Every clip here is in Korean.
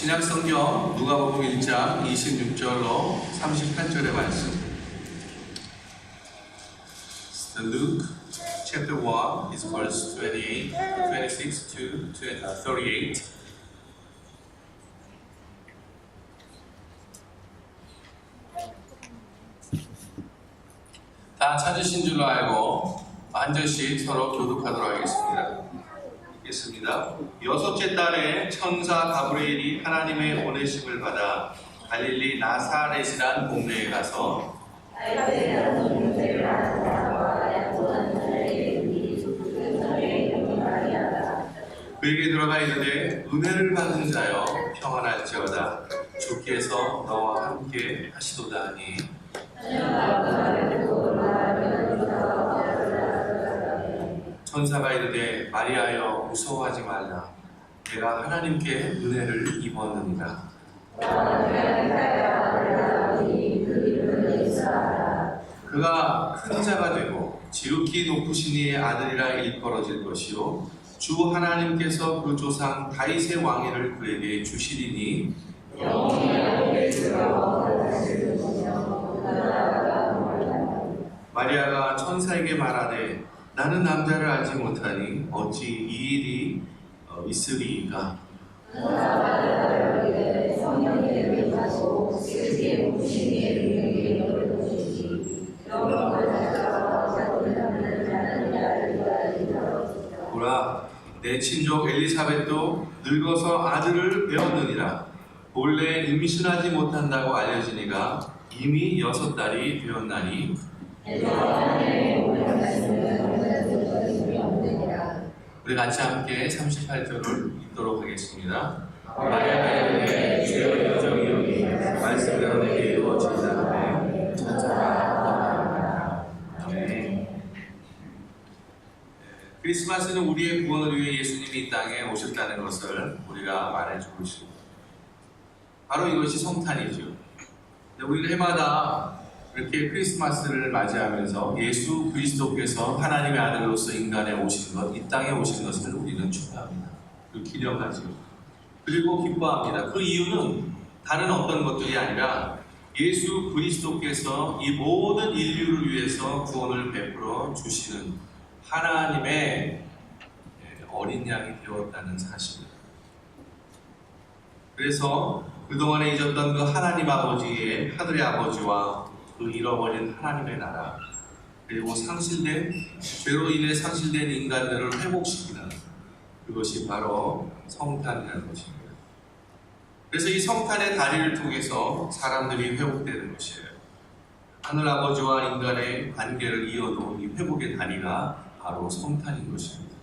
신약 성경 누가복음 1장 26절로 38절의 말씀. Luke chapter 1 is verse 26 to 38. 다 찾으신 줄로 알고 한 절씩 서로 교독하도록 하겠습니다. 읽겠습니다. 여섯째 달에 천사 가브리엘이 하나님의 보내심을 받아 갈릴리 나사렛이란 동네에 가서 그에게 들어가 이르되 은혜를 받은 자여 평안할지어다 주께서 너와 함께 하시도다 하니 천사가 이르되 마리아여 무서워하지 말라 내가 하나님께 은혜를 입었느니라. 그가 큰 자가 되고 지극히 높으신 이의 아들이라 일컬어질 것이요 주 하나님께서 그 조상 다윗의 왕위를 그에게 주시리니 마리아가 천사에게 말하되 나는 남자를 알지 못하니 어찌 이 일이 있으리이까. 보라 내 친족 엘리사벳도 늙어서 아들을 배웠느니라. 본래 임신하지 못한다고 알려지니가 이미 6달이 되었나니 우리 같이 함께 38절을 읽도록 하겠습니다. 마리아가 이르되 주의 여정이 여기 말씀대로 내게 이루어지리라 하매 천사가 아멘. 크리스마스는 우리의 구원을 위해 예수님이 이 땅에 오셨다는 것을 우리가 말해주고 있습니다. 바로 이것이 성탄이죠. 우리는 해마다 이렇게 크리스마스를 맞이하면서 예수 그리스도께서 하나님의 아들로서 인간에 오신 것, 이 땅에 오신 것을 우리는 축하합니다. 그리고 기념하죠. 그리고 기뻐합니다. 그 이유는 다른 어떤 것들이 아니라 예수 그리스도께서 이 모든 인류를 위해서 구원을 베풀어 주시는 하나님의 어린 양이 되었다는 사실입니다. 그래서 그동안에 잊었던 그 하나님 아버지의 하늘의 아버지와 그 잃어버린 하나님의 나라 그리고 죄로 인해 상실된 인간들을 회복시키는 그것이 바로 성탄이라는 것입니다. 그래서 이 성탄의 다리를 통해서 사람들이 회복되는 것이에요. 하늘 아버지와 인간의 관계를 이어놓은 이 회복의 다리가 바로 성탄인 것입니다.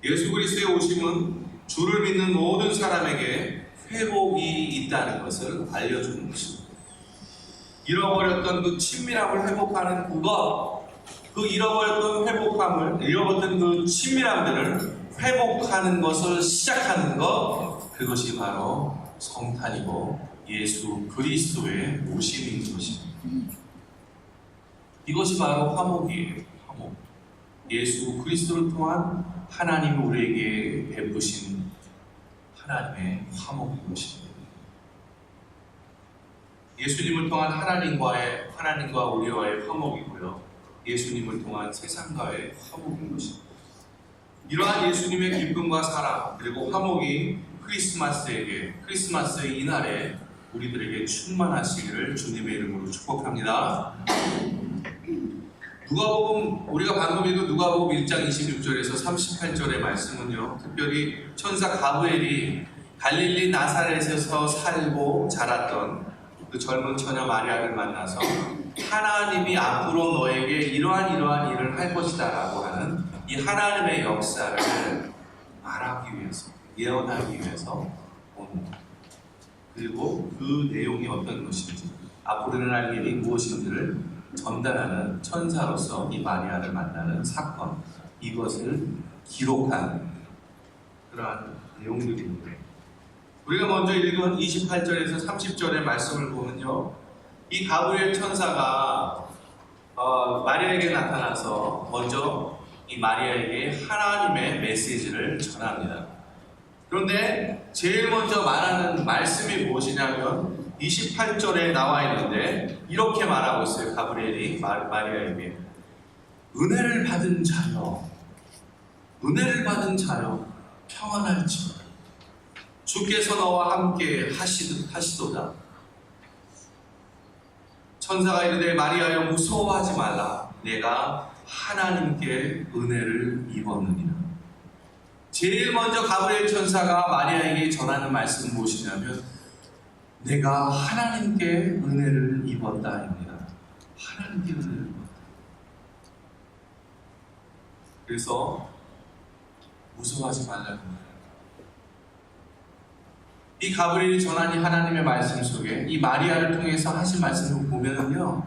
예수 그리스도의 오심은 주를 믿는 모든 사람에게 회복이 있다는 것을 알려주는 것입니다. 잃어버렸던 그 친밀함을 회복하는 그 잃어버렸던 그 친밀함들을 회복하는 것을 시작하는 것, 그것이 바로 성탄이고 예수 그리스도의 오심인 것입니다. 이것이 바로 화목이에요. 화목. 예수 그리스도를 통한 하나님이 우리에게 베푸신 하나님의 화목인 것입니다. 예수님을 통한 하나님과 우리와의 화목이고요. 예수님을 통한 세상과의 화목인 것입니다. 이러한 예수님의 기쁨과 사랑 그리고 화목이 크리스마스의 이날에 우리들에게 충만하시기를 주님의 이름으로 축복합니다. 우리가 방금 읽은 누가복음 1장 26절에서 38절의 말씀은요, 특별히 천사 가브리엘이 갈릴리 나사렛에서 살고 자랐던 그 젊은 처녀 마리아를 만나서 하나님이 앞으로 너에게 이러한 일을 할 것이다 라고 하는 이 하나님의 역사를 말하기 위해서, 예언하기 위해서 온 것. 그리고 그 내용이 어떤 것인지, 앞으로 일어날 일이 무엇인지를 전달하는 천사로서 이 마리아를 만나는 사건, 이것을 기록한 그러한 내용들입니다. 우리가 먼저 읽은 28절에서 30절의 말씀을 보면요, 이 가브리엘 천사가 마리아에게 나타나서 먼저 이 마리아에게 하나님의 메시지를 전합니다. 그런데 제일 먼저 말하는 말씀이 무엇이냐면 28절에 나와 있는데 이렇게 말하고 있어요. 가브리엘이 마리아에게 은혜를 받은 자여, 은혜를 받은 자여 평안할지어다. 주께서 너와 함께 하시도다. 천사가 이르되 마리아여 무서워하지 말라. 내가 하나님께 은혜를 입었느니라. 제일 먼저 가브리엘 천사가 마리아에게 전하는 말씀은 무엇이냐면 내가 하나님께 은혜를 입었다입니다. 하나님께 은혜를 입었다. 그래서 무서워하지 말라는 거예요. 이 가브리엘이 전한 이 하나님의 말씀 속에 이 마리아를 통해서 하신 말씀을 보면은요,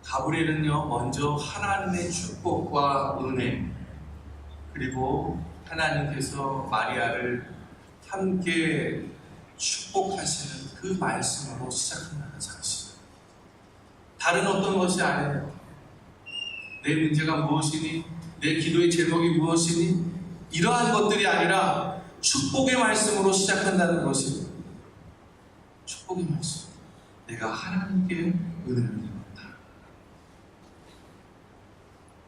가브리엘은요 먼저 하나님의 축복과 은혜, 그리고 하나님께서 마리아를 함께 축복하시는 그 말씀으로 시작한다는 사실. 다른 어떤 것이 아니에요. 내 문제가 무엇이니? 내 기도의 제목이 무엇이니? 이러한 것들이 아니라 축복의 말씀으로 시작한다는 것입니다. 축복의 말씀. 내가 하나님께 은혜를 입었다.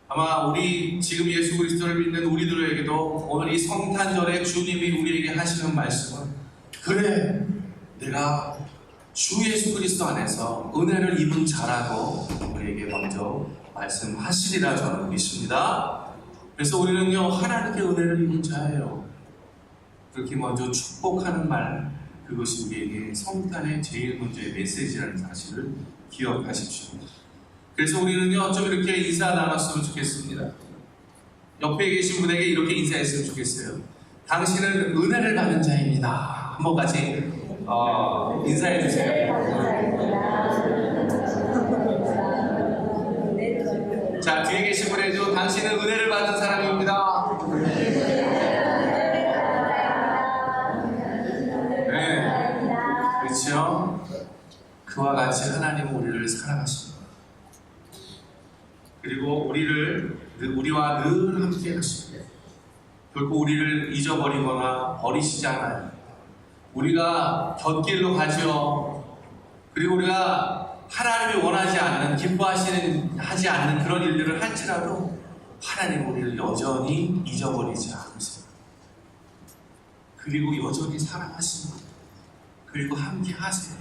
아마 우리 지금 예수 그리스도를 믿는 우리들에게도 오늘 이 성탄절에 주님이 우리에게 하시는 말씀은 그래, 내가 주 예수 그리스도 안에서 은혜를 입은 자라고 우리에게 먼저 말씀하시리라 저는 믿습니다. 그래서 우리는요 하나님께 은혜를 입은 자예요. 그렇게 먼저 축복하는 말, 그것이 우리에게 성탄의 제일 먼저의 메시지라는 사실을 기억하십시오. 그래서 우리는요 좀 이렇게 인사 나눴으면 좋겠습니다. 옆에 계신 분에게 이렇게 인사했으면 좋겠어요. 당신은 은혜를 받은 자입니다. 한번 같이 인사해 주세요. 자, 뒤에 계신 분에도 당신은 은혜를 받은 사람입니다. 네, 그렇죠? 그와 같이 하나님은 우리를 사랑하십니다. 그리고 우리와 늘 함께 하십니다. 결코 우리를 잊어버리거나 버리시지 않아요. 우리가 곁길로 가죠. 그리고 우리가 하나님이 원하지 않는, 기뻐하지 않는 그런 일들을 할지라도 하나님 우리를 여전히 잊어버리지 않으세요. 그리고 여전히 사랑하십니다. 그리고 함께 하세요.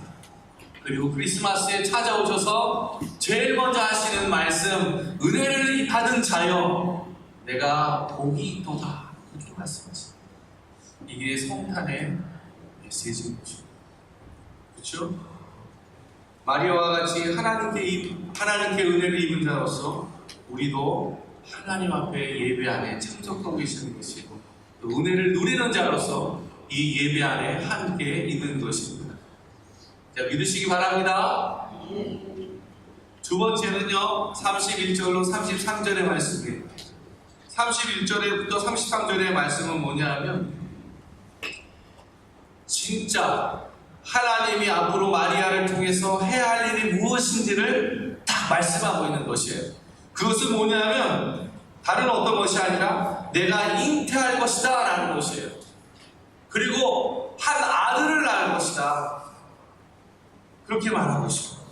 그리고 크리스마스에 찾아오셔서 제일 먼저 하시는 말씀, 은혜를 받은 자여 내가 복이 있도다. 그렇게 말씀하십니다. 이게 성탄의 메시지인 것입니다. 그렇죠? 마리아와 같이 하나님께 은혜를 입은 자로서 우리도 하나님 앞에 예배 안에 참석하고 계시는 것이고 또 은혜를 누리는 자로서 이 예배 안에 함께 있는 것입니다. 자, 믿으시기 바랍니다. 두 번째는요 31절로 33절의 말씀이에요. 31절에부터 33절의 말씀은 뭐냐면 진짜 하나님이 앞으로 마리아를 통해서 해야 할 일이 무엇인지를 딱 말씀하고 있는 것이에요. 그것은 뭐냐면 다른 어떤 것이 아니라 내가 잉태할 것이다 라는 것이에요. 그리고 한 아들을 낳을 것이다, 그렇게 말하고 있습니다.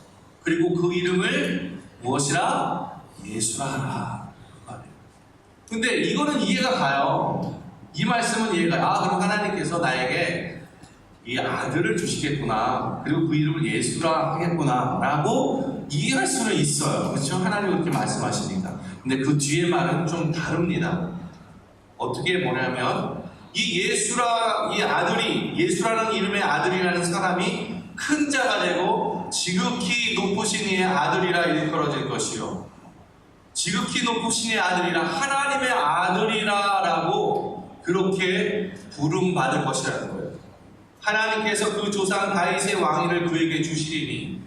그리고 그 이름을 무엇이라? 예수라 하라. 근데 이거는 이해가 가요. 이 말씀은 이해가 가요. 그럼 하나님께서 나에게 이 아들을 주시겠구나, 그리고 그 이름을 예수라 하겠구나 라고 이해할 수는 있어요. 그렇죠? 하나님이 그렇게 말씀하시니까. 근데 그 뒤에 말은 좀 다릅니다. 어떻게 뭐냐면 이 아들이, 예수라는 이름의 아들이라는 사람이 큰 자가 되고 지극히 높으신 이의 아들이라 일컬어질 것이요, 지극히 높으신 이의 아들이라, 하나님의 아들이라 라고 그렇게 부름받을 것이라는 거예요. 하나님께서 그 조상 다윗의 왕위를 그에게 주시리니,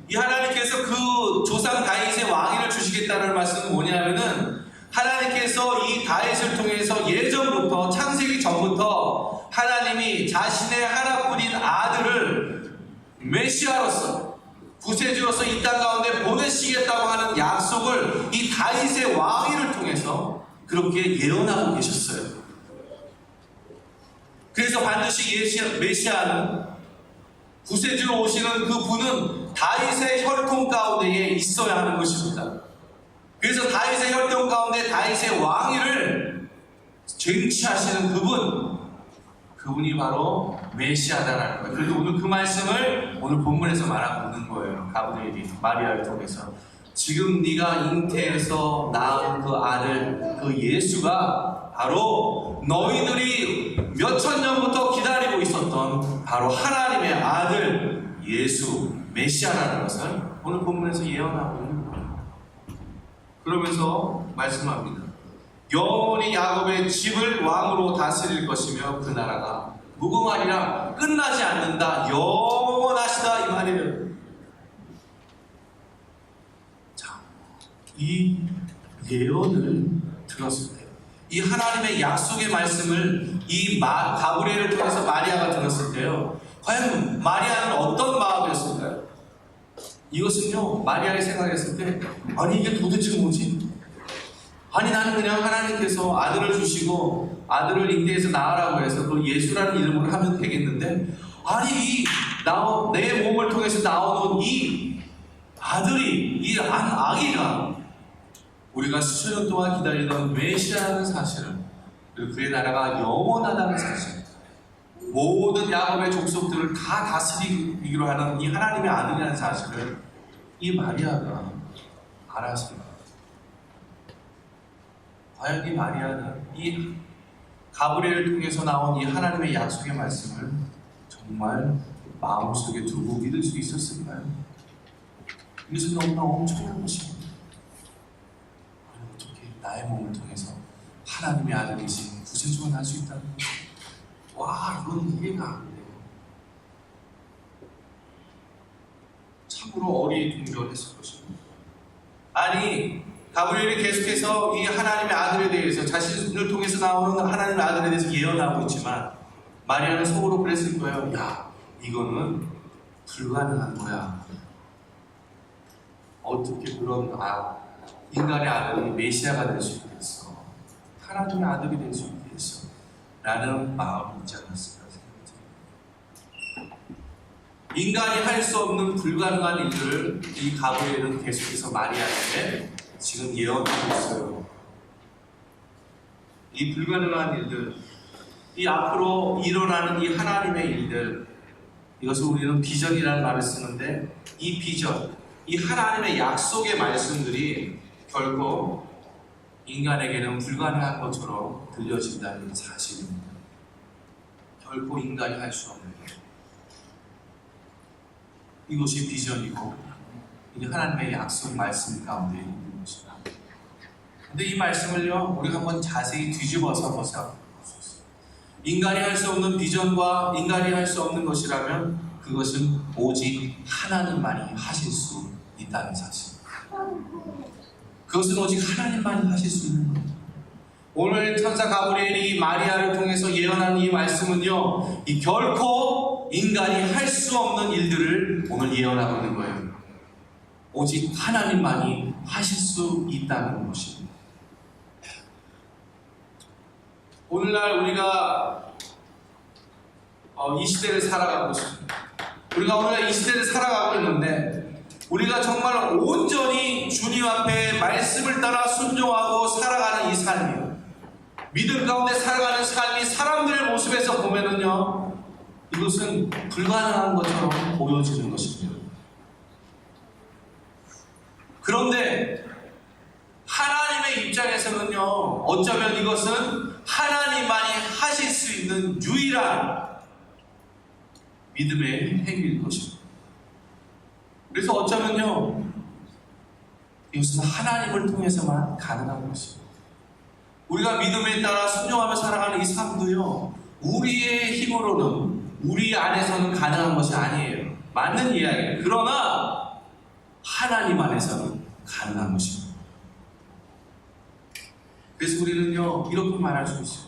이 하나님께서 그 조상 다윗의 왕위를 주시겠다는 말씀은 뭐냐면은 하나님께서 이 다윗을 통해서 예전부터, 창세기 전부터 하나님이 자신의 하나뿐인 아들을 메시아로서, 구세주로서 이 땅 가운데 보내시겠다고 하는 약속을 이 다윗의 왕위를 통해서 그렇게 예언하고 계셨어요. 인대에서 반드시 메시아는 구세주로 오시는 그 분은 다윗의 혈통 가운데에 있어야 하는 것입니다. 그래서 다윗의 혈통 가운데 다윗의 왕위를 쟁취하시는 그분이 바로 메시아다라는 거예요. 그래서 오늘 그 말씀을 오늘 본문에서 말하고 있는 거예요. 가브리엘이 마리아를 통해서 지금 네가 잉태에서 낳은 그 아들 그 예수가 바로 너희들이 몇천 년부터 기다리고 있었던 바로 하나님의 아들 예수 메시아라는 것을 오늘 본문에서 예언하고 있는 거예요. 그러면서 말씀합니다. 영원히 야곱의 집을 왕으로 다스릴 것이며 그 나라가 무궁하리라 끝나지 않는다 영원하시다 이 말이에요. 자, 이 예언을 들었을 때 이 하나님의 약속의 말씀을 이 가브리엘을 통해서 마리아가 들었을 때요, 과연 마리아는 어떤 마음이었을까요? 이것은요, 마리아의 생각했을 때 아니 이게 도대체 뭐지? 아니 나는 그냥 하나님께서 아들을 주시고 아들을 잉태해서 낳으라고 해서 그 예수라는 이름으로 하면 되겠는데 아니 내 몸을 통해서 나오는 이 아들이 이 아기가 우리가 수천 년 동안 기다리던 메시아라는 사실을 그리고 그의 나라가 영원하다는 사실 모든 야곱의 족속들을 다 다스리기로 하는 이 하나님의 아들이라는 사실을 이 마리아가 알았습니다. 과연 이 마리아는 이 가브리엘을 통해서 나온 이 하나님의 약속의 말씀을 정말 마음속에 두고 믿을 수 있었을까요? 이것은 너무나 엄청난 것입니다. 아니, 어떻게 나의 몸을 통해서 하나님의 아들이신 구세주가 날 수 있다는 것? 와, 이건 이해가 안 돼요. 참으로 어리둥절했을 것입니다. 아니, 가브리엘이 계속해서 이 하나님의 아들에 대해서 자신을 통해서 나오는 하나님의 아들에 대해서 예언하고 있지만 마리아는 속으로 그랬을 거예요. 야, 이거는 불가능한 거야. 어떻게 그런 인간의 아들이 메시아가 될 수 있겠어? 하나님의 아들이 될 수 있겠어? 라는 마음이 있지 않았을까 생각합니다. 인간이 할 수 없는 불가능한 일들을 이 가브리엘은 계속해서 마리아에게 지금 예언하고 있어요. 이 불가능한 일들, 이 앞으로 일어나는 이 하나님의 일들, 이것을 우리는 비전이라는 말을 쓰는데 이 비전, 이 하나님의 약속의 말씀들이 결코 인간에게는 불가능한 것처럼 들려진다는 사실입니다. 결코 인간이 할 수 없는 것. 이것이 비전이고 이 하나님의 약속 말씀 가운데 있는 것입니다. 근데 이 말씀을요, 우리가 한번 자세히 뒤집어서 보자. 인간이 할 수 없는 비전과 인간이 할 수 없는 것이라면 그것은 오직 하나님만이 하실 수 있다는 사실. 그것은 오직 하나님만이 하실 수 있는 거예요. 오늘 천사 가브리엘이 마리아를 통해서 예언하는 이 말씀은요, 이 결코 인간이 할 수 없는 일들을 오늘 예언하고 있는 거예요. 오직 하나님만이 하실 수 있다는 것입니다. 오늘날 우리가 이 시대를 살아가고 있습니다. 우리가 오늘날 이 시대를 살아가고 있는데 우리가 정말 온전히 주님 앞에 말씀을 따라 순종하고 살아가는 이 삶이에요. 믿음 가운데 살아가는 삶이 사람들의 모습에서 보면은요, 이것은 불가능한 것처럼 보여지는 것입니다. 그런데 하나님의 입장에서는요, 어쩌면 이것은 하나님만이 하실 수 있는 유일한 믿음의 행위일 것입니다. 그래서 어쩌면요, 이것은 하나님을 통해서만 가능한 것입니다. 우리가 믿음에 따라 순종하며 살아가는 이 삶도요, 우리의 힘으로는, 우리 안에서는 가능한 것이 아니에요. 맞는 이야기예요. 그러나 하나님 안에서는 가능한 것입니다. 그래서 우리는요, 이렇게 말할 수 있어요.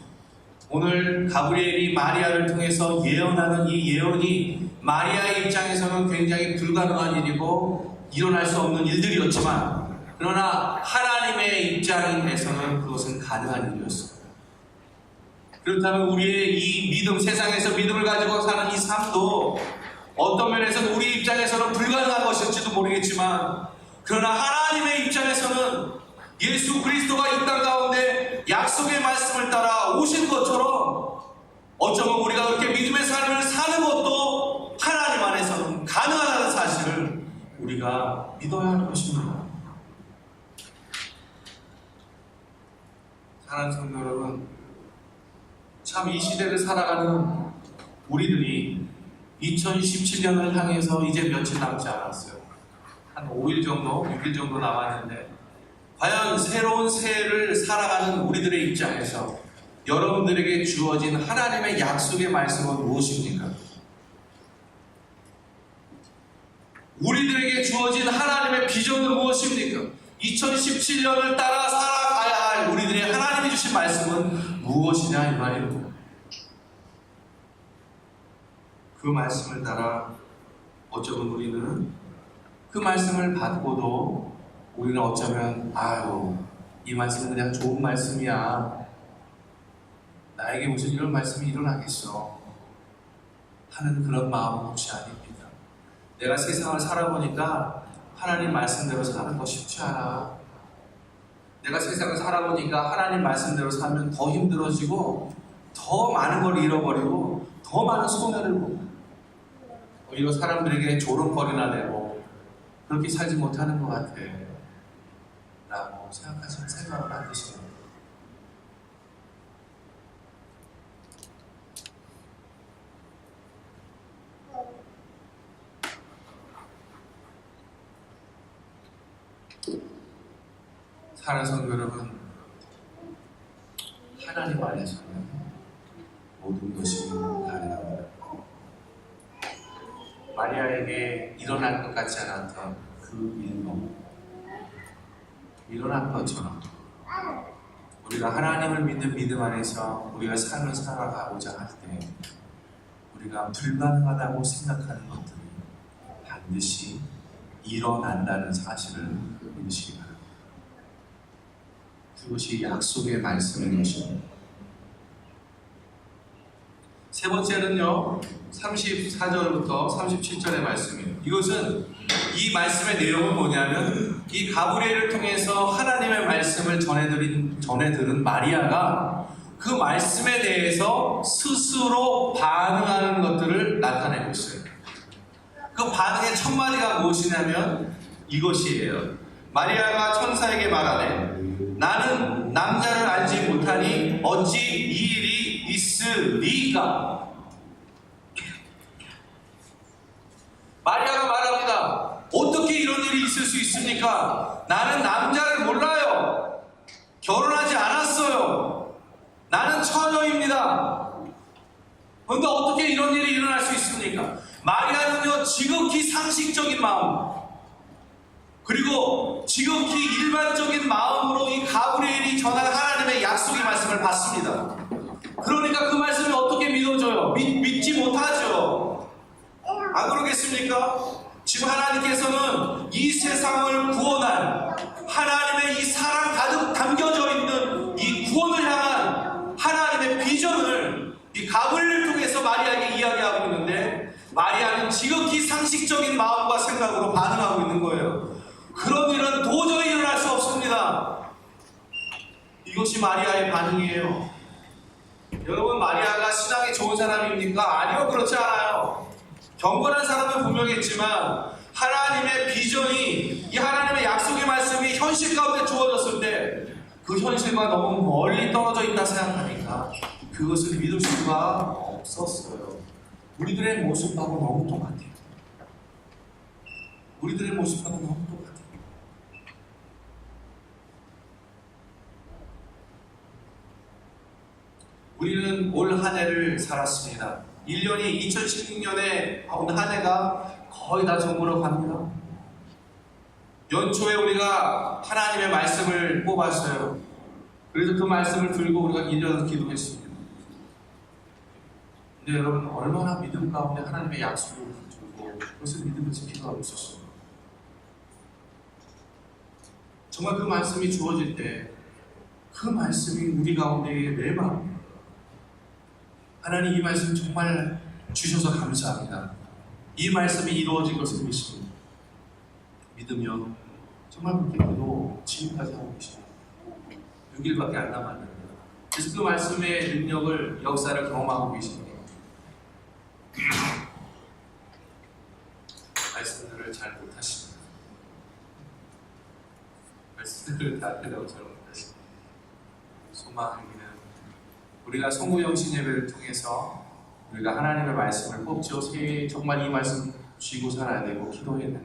오늘 가브리엘이 마리아를 통해서 예언하는 이 예언이 마리아의 입장에서는 굉장히 불가능한 일이고 일어날 수 없는 일들이었지만, 그러나 하나님의 입장에서는 그것은 가능한 일이었어요. 그렇다면 우리의 이 믿음, 세상에서 믿음을 가지고 사는 이 삶도 어떤 면에서는 우리 입장에서는 불가능한 것일지도 모르겠지만, 그러나 하나님의 입장에서는 예수 그리스도가 이 땅 가운데 약속의 말씀을 따라 오신 것처럼 어쩌면 우리가 그렇게 믿음의 삶을 사는 것도 하나님 안에서는 가능하다는 사실을 우리가 믿어야 할 것입니다. 사랑하는 성도 여러분, 참 이 시대를 살아가는 우리들이 2017년을 향해서 이제 며칠 남지 않았어요. 한 5일 정도, 6일 정도 남았는데, 과연 새로운 새해를 살아가는 우리들의 입장에서 여러분들에게 주어진 하나님의 약속의 말씀은 무엇입니까? 우리들에게 주어진 하나님의 비전은 무엇입니까? 2017년을 따라 살아가야 할 우리들의 하나님이 주신 말씀은 무엇이냐 이 말입니다. 그 말씀을 따라 어쩌면 우리는 그 말씀을 받고도 우리는 어쩌면 이 말씀은 그냥 좋은 말씀이야, 나에게 무슨 이런 말씀이 일어나겠어 하는 그런 마음은 혹시 아닙니다. 내가 세상을 살아보니까 하나님 말씀대로 사는 거 쉽지 않아. 내가 세상을 살아보니까 하나님 말씀대로 살면 더 힘들어지고 더 많은 걸 잃어버리고 더 많은 손해를 보고 오히려 사람들에게 조롱거리나 되고 그렇게 살지 못하는 것 같아 라고 생각을 안 드시네요. 사랑하는 성도 여러분, 하나님 안에서는 모든 것이 가능합니다. 마리아에게 일어날 것 같지 않았던 그 일도 일어난 것처럼 우리가 하나님을 믿는 믿음 안에서 우리가 삶을 살아가고자 할 때 우리가 불가능하다고 생각하는 것들이 반드시 일어난다는 사실을 믿으시기 바랍니다. 그것이 약속의 말씀인 것입니다. 세 번째는요, 34절부터 37절의 말씀이에요. 이것은 이 말씀의 내용은 뭐냐면 이 가브리엘을 통해서 하나님의 말씀을 전해들은 마리아가 그 말씀에 대해서 스스로 반응하는 것들을 나타내고 있어요. 그 반응의 첫 마디가 무엇이냐면 이것이에요. 마리아가 천사에게 말하되 나는 남자를 알지 못하니 어찌 이 일이 있으리까? 마리아가 말합니다. 어떻게 이런 일이 있을 수 있습니까? 나는 남자를 몰라요. 결혼하지 않았어요. 나는 처녀입니다. 그런데 어떻게 이런 일이 일어날 수 있습니까? 마리아는요, 지극히 상식적인 마음, 그리고 지극히 일반적인 마음으로 이 가브리엘이 전한 하나님의 약속의 말씀을 받습니다. 그러니까 그 말씀을 어떻게 믿어줘요? 믿지 못하죠. 안 그러겠습니까? 지금 하나님께서는 이 세상을 구원한 하나님의 이 사랑 가득 담겨져 있는 이 구원을 향한 하나님의 비전을 이 가브리엘을 통해서 마리아에게 이야기하고 있는데, 마리아는 지극히 상식적인 마음과 생각으로 반응하고 있는 거예요. 그런 일은 도저히 일어날 수 없습니다. 이것이 마리아의 반응이에요. 여러분, 마리아가 신앙이 좋은 사람입니까? 아니요, 그렇지 않아요. 경건한 사람은 분명했지만 하나님의 비전이, 이 하나님의 약속의 말씀이 현실 가운데 주어졌을 때 그 현실과 너무 멀리 떨어져 있다 생각하니까 그것을 믿을 수가 없었어요. 우리들의 모습하고 너무 똑같아요. 우리들의 모습하고 너무 똑같아요. 우리는 올 한 해를 살았습니다. 1년이 2016년에 온 한 해가 거의 다 저물어 갑니다. 연초에 우리가 하나님의 말씀을 뽑았어요. 그래서 그 말씀을 들고 우리가 1년을 기도했습니다. 근데 여러분, 얼마나 믿음 가운데 하나님의 약속을 붙들고 그것을 믿으면서 기도하고 있었어요. 정말 그 말씀이 주어질 때 그 말씀이 우리 가운데에 매번 하나님 이 말씀 정말 주셔서 감사합니다. 이 말씀이 이루어질 것을 믿습니다. 믿으면 정말 그렇게도 지금까지 하고 계십니다. 6일밖에 안 남았는데 그래서 그 말씀의 능력을 역사를 경험하고 계십니다. 말씀들을 잘 못하십니다. 말씀들을 다 해도 잘 못하십니다. 소망하기는 우리가 송구영신 예배를 통해서 우리가 하나님의 말씀을 뽑죠. 정말 이 말씀 쥐고 살아야 되고 기도해야 되는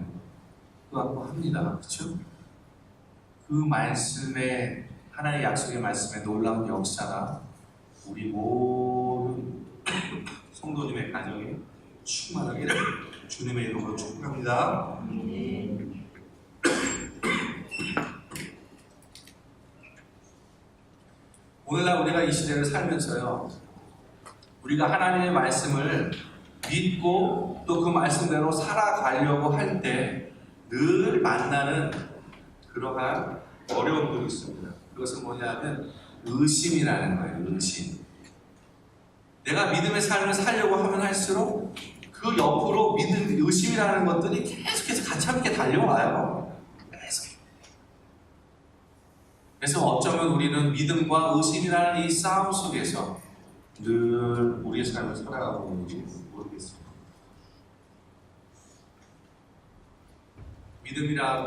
거 그거 합니다. 그렇죠? 그 말씀에 하나님의 약속의 말씀에 놀라운 역사가 우리 모든 성도님의 가정에 충만하기를 주님의 이름으로 축복합니다. 오늘날 우리가 이 시대를 살면서요, 우리가 하나님의 말씀을 믿고 또 그 말씀대로 살아가려고 할 때 늘 만나는 그러한 어려움들이 있습니다. 그것은 뭐냐면 의심이라는 거예요. 의심. 내가 믿음의 삶을 살려고 하면 할수록 그 옆으로 의심이라는 것들이 계속해서 같이 함께 달려와요. 계속. 그래서 어쩌면 우리는 믿음과 의심이라는 이 싸움 속에서 늘 우리의 삶을 살아가고 있는지 모르겠습니다.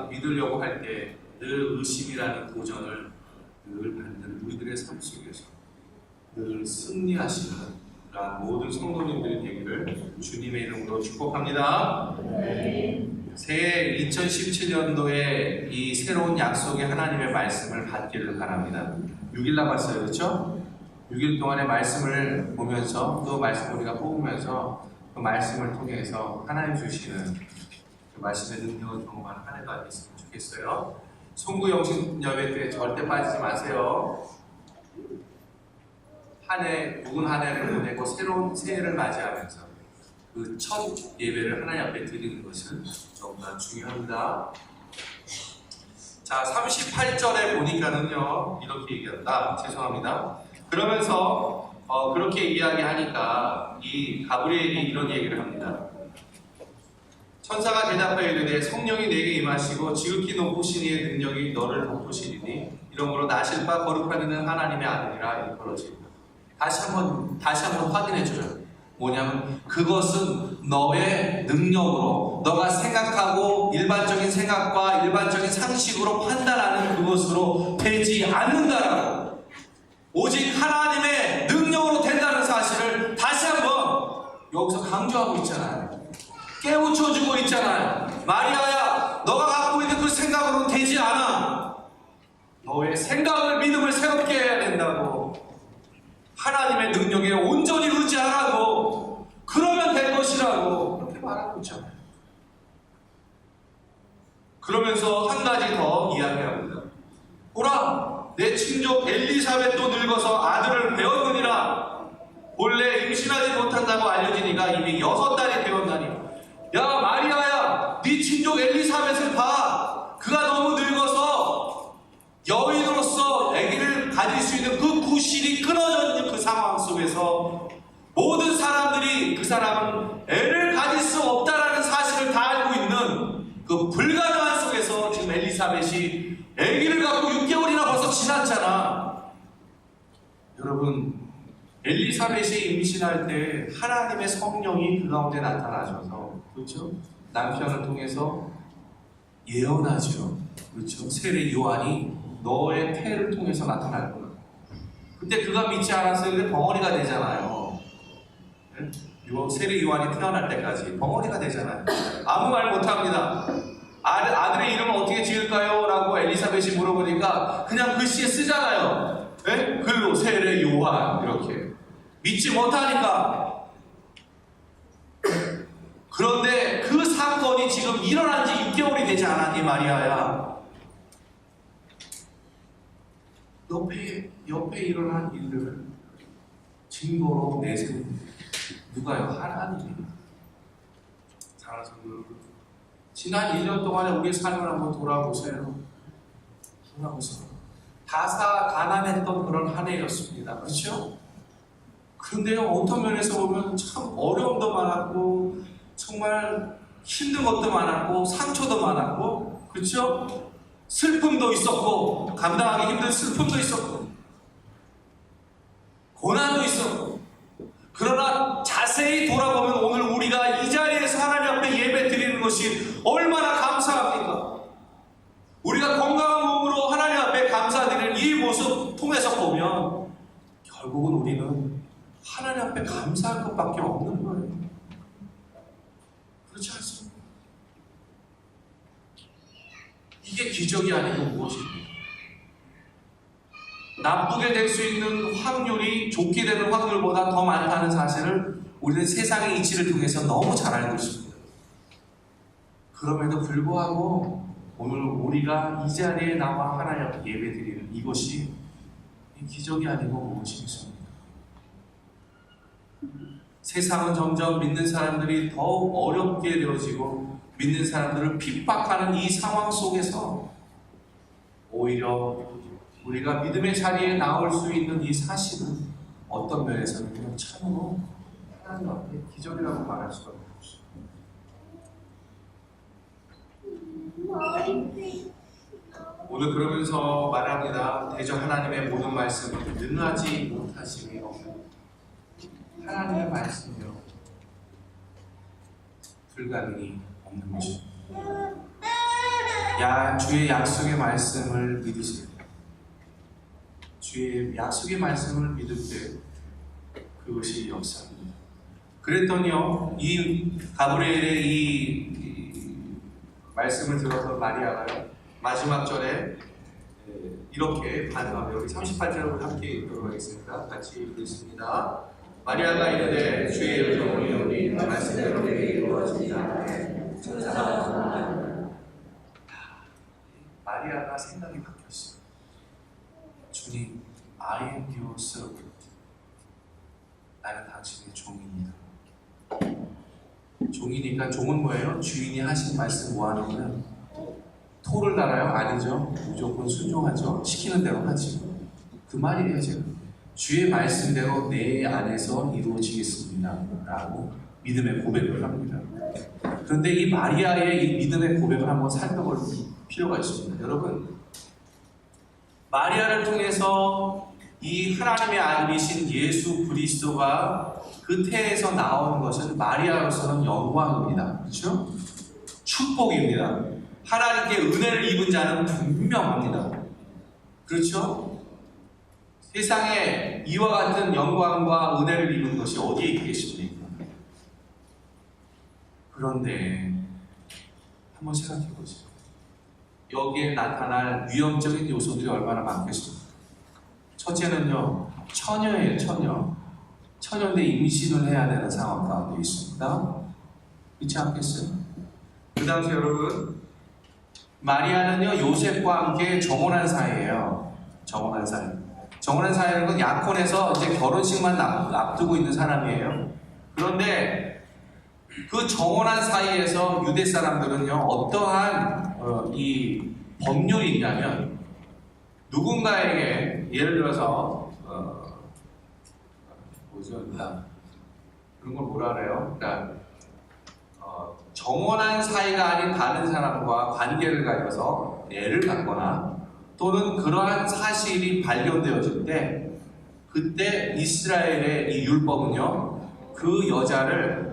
믿으려고 할 때 늘 의심이라는 도전을 늘 받는 우리들의 삶 속에서 늘 승리하시는 모든 성도님들이 되기를 주님의 이름으로 축복합니다. 새해 2017년도에 이 새로운 약속의 하나님의 말씀을 받기를 바랍니다. 6일 남았어요. 그렇죠? 6일 동안의 말씀을 보면서 그 말씀을 우리가 뽑으면서 그 말씀을 통해서 하나님 주시는 그 말씀의 능력을 경험하는 한 해가 됐으면 좋겠어요. 송구영신 예배 때 절대 빠지지 마세요. 묵은 한 해를 보내고 새로운 새해를 맞이하면서 그 첫 예배를 하나님 앞에 드리는 것은 너무나 중요합니다. 자, 38절에 보니까는요, 이렇게 얘기한다. 죄송합니다. 그러면서 그렇게 이야기하니까 이 가브리엘이 이런 얘기를 합니다. 천사가 대답하여 이르되 성령이 내게 임하시고 지극히 높으신 이의 능력이 너를 덮으시리니 이러므로 나실 바 거룩한 이는 하나님의 아들이라 일컬어지리라. 다시 한번 확인해줘요. 뭐냐면 그것은 너의 능력으로 너가 생각하고 일반적인 생각과 일반적인 상식으로 판단하는 그것으로 되지 않는다라고, 오직 하나님의 능력으로 된다는 사실을 다시 한번 여기서 강조하고 있잖아요. 깨우쳐주고 있잖아요. 마리아야, 너가 갖고 있는 그 생각으로는 되지 않아. 너의 생각을, 믿음을 새롭게 해야 된다고. 하나님의 능력에 온전히 의지하라고. 그러면 될 것이라고 그렇게 말하고 있잖아요. 그러면서 한 가지 더 이야기합니다. 보라, 내 친족 엘리사벳도 늙어서 아들을 배웠느니라. 본래 임신하지 못한다고 알려진 이가 이미 6달이 되었나니. 야, 마리아야, 네 친족 엘리사벳을 봐. 그가 너무 늙어서 여인으로서 아기를 가질 수 있는 그 구실이 끊어져 있는 그 상황 속에서 모든 사람들이 그 사람은 애를 가질 수 없다라는 사실을 다 알고 있는 그 불가능한 속에서 지금 엘리사벳이 아기를 갖고 6개월이나 벌써 지났잖아. 여러분, 엘리사벳이 임신할 때 하나님의 성령이 그 가운데 나타나셔서, 그렇죠? 남편을 통해서 예언하죠. 그렇죠? 세례 요한이 너의 태를 통해서 나타날 거야. 근데 그가 믿지 않았을 때 벙어리가 되잖아요. 네? 세례 요한이 태어날 때까지 벙어리가 되잖아요. 아무 말 못합니다. 아들의 이름을 어떻게 지을까요? 라고 엘리사벳이 물어보니까 그냥 글씨에 쓰잖아요. 네? 글로 세례 요한 이렇게. 믿지 못하니까. 그런데 그 사건이 지금 일어난 지 6개월이 되지 않았니, 마리아야? 옆에 일어난 일들을 증거로 내세웁니다. 누가요? 하나님이. 사랑하는 여러분, 지난 1년 동안에 우리의 삶을 한번 돌아보세요. 다 가난했던 그런 한 해였습니다. 그렇죠? 그런데요, 어떤 면에서 보면 참 어려움도 많았고 정말 힘든 것도 많았고 상처도 많았고, 그렇죠? 슬픔도 있었고, 감당하기 힘든 슬픔도 있었고, 고난도 있었고. 그러나 자세히 돌아보면 오늘 우리가 이 자리에서 하나님 앞에 예배 드리는 것이 얼마나 감사합니까? 우리가 건강한 몸으로 하나님 앞에 감사드리는 이 모습 통해서 보면 결국은 우리는 하나님 앞에 감사할 것밖에 없는 거예요. 그렇지 않습니까? 이게 기적이 아니고 무엇입니까? 나쁘게 될 수 있는 확률이 좋게 되는 확률보다 더 많다는 사실을 우리는 세상의 이치를 통해서 너무 잘 알고 있습니다. 그럼에도 불구하고 오늘 우리가 이 자리에 나와 하나님 앞에 예배드리는 이것이 기적이 아니고 무엇이겠습니까? 세상은 점점 믿는 사람들이 더욱 어렵게 되어지고 믿는 사람들을 핍박하는 이 상황 속에서 오히려 우리가 믿음의 자리에 나올 수 있는 이 사실은 어떤 면에서는 그냥 참으로 하나님 앞에 기적이라고 말할 수가 없습니다. 오늘 그러면서 말합니다. 대저 하나님의 모든 말씀은 능하지 못하심이 없는 하나님의 말씀이요 불가능이 없는 것입니다. 주의 약속의 말씀을 믿으세요. 주의 약속의 말씀을 믿을 때 그것이 역사입니다. 그랬더니요, 이 가브리엘의 이 말씀을 들어서 마리아가요 마지막 절에 이렇게 반응하며 우리 38절을 함께 읽도록 하겠습니다. 같이 읽겠습니다. 마리아가 이르되 주의 여정을 여기 말씀대로 내게 이루어지리라. 마리아가 생각이 바뀌었어요. 주님, I am your servant. 나는 당신의 종입니다. 종이니까 종은 뭐예요? 주인이 하신 말씀 뭐 하는 거예요? 토를 달아요? 아니죠. 무조건 순종하죠. 시키는 대로 하지. 그 말이에요, 제가. 주의 말씀대로 내 안에서 이루어지겠습니다. 라고 믿음의 고백을 합니다. 그런데 이 마리아의 이 믿음의 고백을 한번 살펴볼 필요가 있습니다. 여러분, 마리아를 통해서 이 하나님의 아들이신 예수 그리스도가 그 태에서 나온 것은 마리아로서는 영광입니다. 그렇죠? 축복입니다. 하나님께 은혜를 입은 자는 분명합니다. 그렇죠? 세상에 이와 같은 영광과 은혜를 입은 것이 어디에 있겠습니까? 그런데 한번 생각해 보세요. 여기에 나타날 위험적인 요소들이 얼마나 많겠습니까? 첫째는요, 처녀예요, 처녀. 처녀인데 임신을 해야 되는 상황 가운데 있습니다. 그렇지 않겠어요? 그 당시 여러분, 마리아는요, 요셉과 함께 정혼한 사이예요. 정혼한 사이. 정혼한 사이라는 건 약혼해서 이제 결혼식만 앞두고 있는 사람이에요. 그런데 그 정혼한 사이에서 유대 사람들은요, 어떠한 이 법률이 있냐면, 누군가에게 예를 들어서 그런 걸 뭐라 그래요? 그러니까 정혼한 사이가 아닌 다른 사람과 관계를 가져서 애를 갖거나 또는 그러한 사실이 발견되어질 때, 그때 이스라엘의 이 율법은요, 그 여자를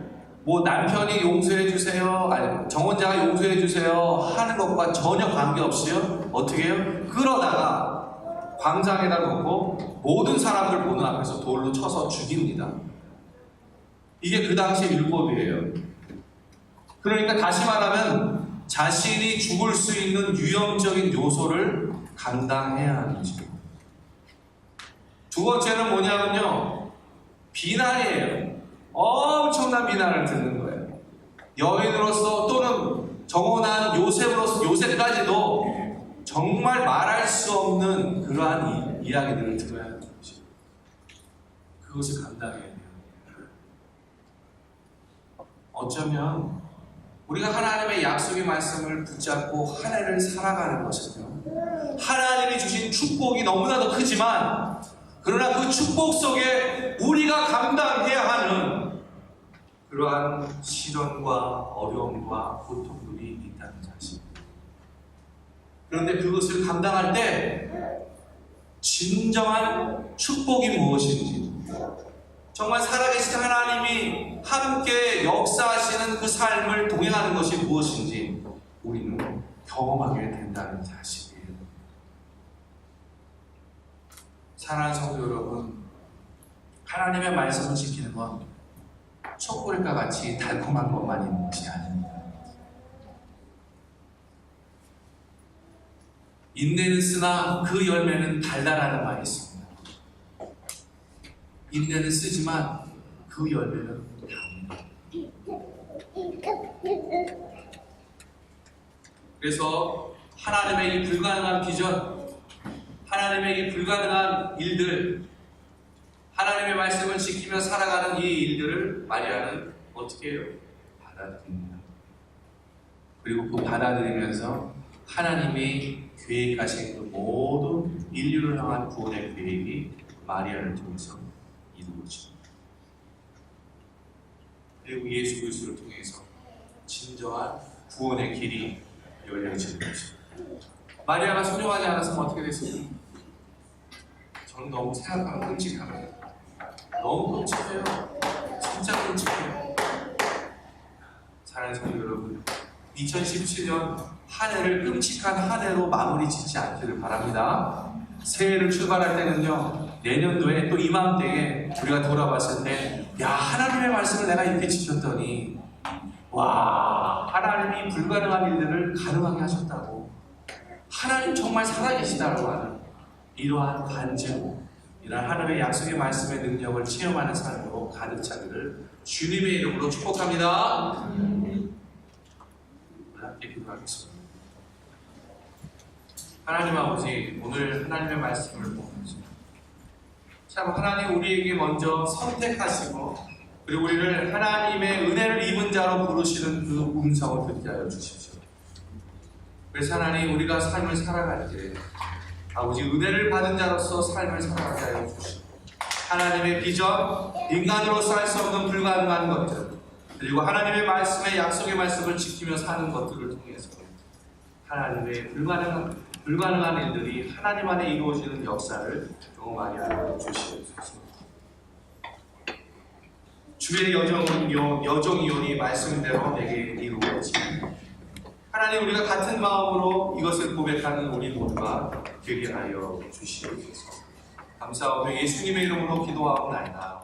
뭐 남편이 용서해 주세요, 아니 정혼자가 용서해 주세요 하는 것과 전혀 관계없이요, 어떻게 해요? 끌어다가 광장에다 놓고 모든 사람들 보는 앞에서 돌로 쳐서 죽입니다. 이게 그 당시의 율법이에요. 그러니까 다시 말하면 자신이 죽을 수 있는 위험적인 요소를 감당해야 하는 것입니다. 두 번째는 뭐냐면요, 비난이에요. 엄청난 비난을 듣는 거예요. 여인으로서 또는 정혼한 요셉까지도 정말 말할 수 없는 그러한 이야기들을 들어야 하는 것이죠. 그것을 감당해야 돼요. 어쩌면 우리가 하나님의 약속의 말씀을 붙잡고 한 해를 살아가는 것은요, 하나님이 주신 축복이 너무나도 크지만 그러나 그 축복 속에 우리가 감당해야 하는 그러한 시련과 어려움과 고통들이 있다는 사실. 그런데 그것을 감당할 때 진정한 축복이 무엇인지, 정말 살아계신 하나님이 함께 역사하시는 그 삶을 동행하는 것이 무엇인지 우리는 경험하게 된다는 사실이에요. 사랑하는 성도 여러분, 하나님의 말씀을 지키는 건 초콜릿과 같이 달콤한 것만 있는 것이 아닙니다. 인내는 쓰나 그 열매는 달달하는 말이 있습니다. 인내는 쓰지만 그 열매는 답니다. 그래서 하나님의 이 불가능한 비전, 하나님의 이 불가능한 일들, 하나님의 말씀을 지키며 살아가는 이 일들을 마리아는 어떻게 해요? 받아들입니다. 그리고 그 받아들이면서 하나님이 계획하신 그 모든 인류를 향한 구원의 계획이 마리아를 통해서 이루어집니다. 그리고 예수 그리스도를 통해서 진정한 구원의 길이 열려지는 것입니다. 마리아가 순종하지 않았으면 어떻게 됐을까요? 저는 너무 생각하면 끔찍합니다. 너무 끔찍해요. 진짜 끔찍해요. 사랑하는 성도 여러분, 2017년 한 해를 끔찍한 한 해로 마무리 짓지 않기를 바랍니다. 새해를 출발할 때는요, 내년도에 또 이맘때에 우리가 돌아봤을 때, 야, 하나님의 말씀을 내가 이렇게 지켰더니, 와, 하나님이 불가능한 일들을 가능하게 하셨다고, 하나님 정말 살아계시다고 하는 이러한 간증, 이러한 하나님의 약속의 말씀의 능력을 체험하는 삶으로 가득 차기를 주님의 이름으로 축복합니다. 함께 기도하겠습니다. 하나님 아버지, 오늘 하나님의 말씀을 보면서 참 하나님 우리에게 먼저 선택하시고 그리고 우리를 하나님의 은혜를 입은 자로 부르시는 그 음성을 듣게 하여 주십시오. 그래서 하나님 우리가 삶을 살아갈 때 아버지 은혜를 받은 자로서 삶을 살아가게 하여 주시고 하나님의 비전, 인간으로서 할 수 없는 불가능한 것들 그리고 하나님의 말씀의 약속의 말씀을 지키며 사는 것들을 통해서 하나님의 불가능한 일들이 하나님 안에 이루어지는 역사를 경험하게 하여 주시옵소서. 주의 여정이오니 말씀대로 내게 이루어지니 하나님 우리가 같은 마음으로 이것을 고백하는 우리 모두가 되게 하여 주시옵소서. 감사하며 예수님의 이름으로 기도하옵나이다.